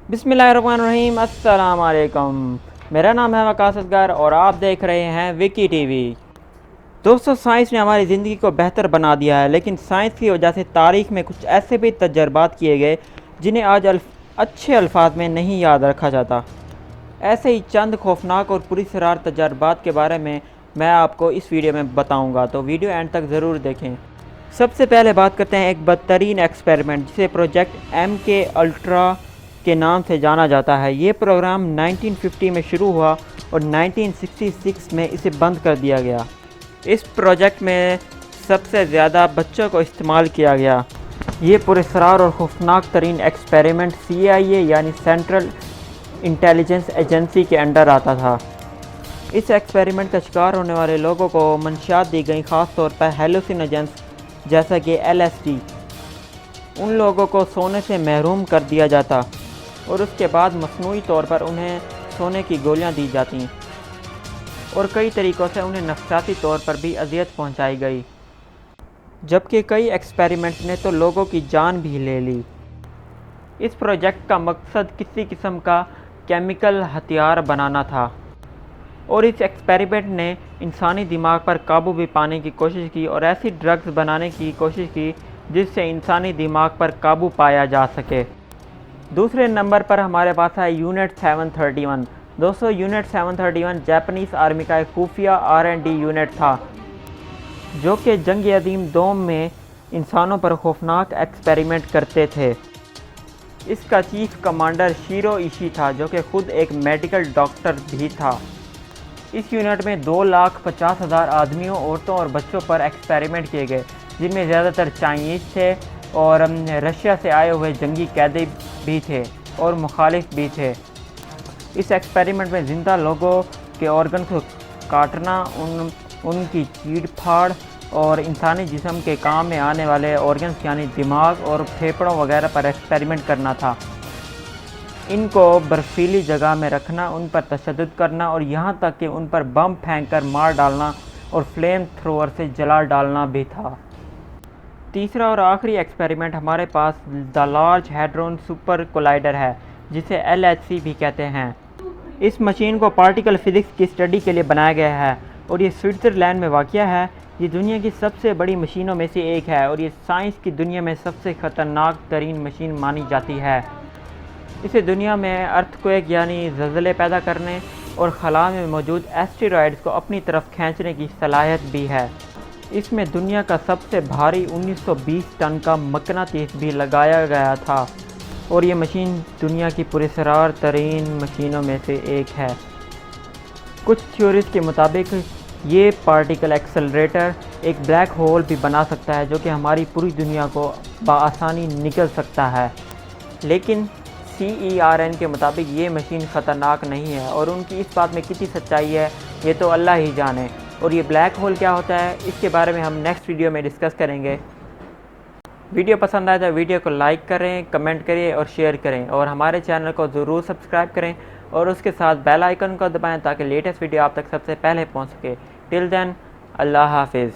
बिस्मिल्लाहिर्रहमानिर्रहीम। अस्सलाम वालेकुम। मेरा नाम है वकास असगर और आप देख रहे हैं विकी टीवी। दोस्तों, साइंस ने हमारी ज़िंदगी को बेहतर बना दिया है, लेकिन साइंस की वजह से तारीख़ में कुछ ऐसे भी तजर्बात किए गए जिन्हें आज अच्छे अल्फाज में नहीं याद रखा जाता। ऐसे ही चंद खौफनाक और पुरस्रार तजर्बात के बारे में मैं आपको इस वीडियो में बताऊंगा, तो वीडियो एंड तक ज़रूर देखें। सबसे पहले बात करते हैं एक बदतरीन एक्सपेरिमेंट जिसे प्रोजेक्ट MK अल्ट्रा के नाम से जाना जाता है। ये प्रोग्राम 1950 में शुरू हुआ और 1966 में इसे बंद कर दिया गया। इस प्रोजेक्ट में सबसे ज़्यादा बच्चों को इस्तेमाल किया गया। ये पुरस्रार और खौफनाक तरीन एक्सपेरिमेंट CIA यानी सेंट्रल इंटेलिजेंस एजेंसी के अंडर आता था। इस एक्सपेरिमेंट का शिकार होने वाले लोगों को मंशियात दी गई, ख़ास तौर पर हेलुसिनोजेंस जैसा कि LSD। उन लोगों को सोने से महरूम कर दिया जाता और उसके बाद मसनूई तौर पर उन्हें सोने की गोलियां दी जाती और कई तरीक़ों से उन्हें नफसियाती तौर पर भी अजियत पहुंचाई गई, जबकि कई एक्सपेरिमेंट्स ने तो लोगों की जान भी ले ली। इस प्रोजेक्ट का मकसद किसी किस्म का केमिकल हथियार बनाना था और इस एक्सपेरिमेंट ने इंसानी दिमाग पर काबू भी पाने की कोशिश की और ऐसी ड्रग्स बनाने की कोशिश की जिससे इंसानी दिमाग पर काबू पाया जा सके। दूसरे नंबर पर हमारे पास है यूनिट 731। दोस्तों, यूनिट 731 जापानीज़ आर्मी का एक खुफिया R&D यूनिट था जो कि जंग अज़ीम दोम में इंसानों पर खौफनाक एक्सपेरिमेंट करते थे। इसका चीफ कमांडर शिरो इशी था जो कि ख़ुद एक मेडिकल डॉक्टर भी था। इस यूनिट में 2,50,000 आदमियों, औरतों और बच्चों पर एक्सपेरिमेंट किए गए, जिनमें ज़्यादातर चाइनीज़ थे और रशिया से आए हुए जंगी कैदी भी थे और मुखालिफ भी थे। इस एक्सपेरिमेंट में ज़िंदा लोगों के ऑर्गन को काटना, उनकी चीड़ फाड़ और इंसानी जिस्म के काम में आने वाले ऑर्गन्स यानी दिमाग और फेफड़ों वगैरह पर एक्सपेरिमेंट करना था। इनको बर्फीली जगह में रखना, उन पर तशद्दुद करना और यहाँ तक कि उन पर बम फेंक कर मार डालना और फ्लेम थ्रोअर से जला डालना भी था। तीसरा और आखिरी एक्सपेरिमेंट हमारे पास the large hadron super collider है, जिसे LHC भी कहते हैं। इस मशीन को पार्टिकल फिज़िक्स की स्टडी के लिए बनाया गया है और ये स्विट्ज़रलैंड में वाक़या है। ये दुनिया की सबसे बड़ी मशीनों में से एक है और ये साइंस की दुनिया में सबसे ख़तरनाक तरीन मशीन मानी जाती है। इसे दुनिया में अर्थक्वेक यानी ज़लज़ले पैदा करने और खला में मौजूद एस्टेरॉयड्स को अपनी तरफ खींचने की सलाहियत भी है। इसमें दुनिया का सबसे भारी 1920 टन का मकनातीस भी लगाया गया था और ये मशीन दुनिया की पुरस्रार तरीन मशीनों में से एक है। कुछ थ्योरीज़ के मुताबिक ये पार्टिकल एक्सेलरेटर एक ब्लैक होल भी बना सकता है जो कि हमारी पूरी दुनिया को बआसानी निगल सकता है, लेकिन CERN के मुताबिक ये मशीन ख़तरनाक नहीं है और उनकी इस बात में कितनी सच्चाई है ये तो अल्लाह ही जाने। और ये ब्लैक होल क्या होता है इसके बारे में हम नेक्स्ट वीडियो में डिस्कस करेंगे। वीडियो पसंद आए तो वीडियो को लाइक करें, कमेंट करें और शेयर करें और हमारे चैनल को ज़रूर सब्सक्राइब करें और उसके साथ बेल आइकन को दबाएं ताकि लेटेस्ट वीडियो आप तक सबसे पहले पहुंच सके। टिल देन, अल्लाह हाफिज़।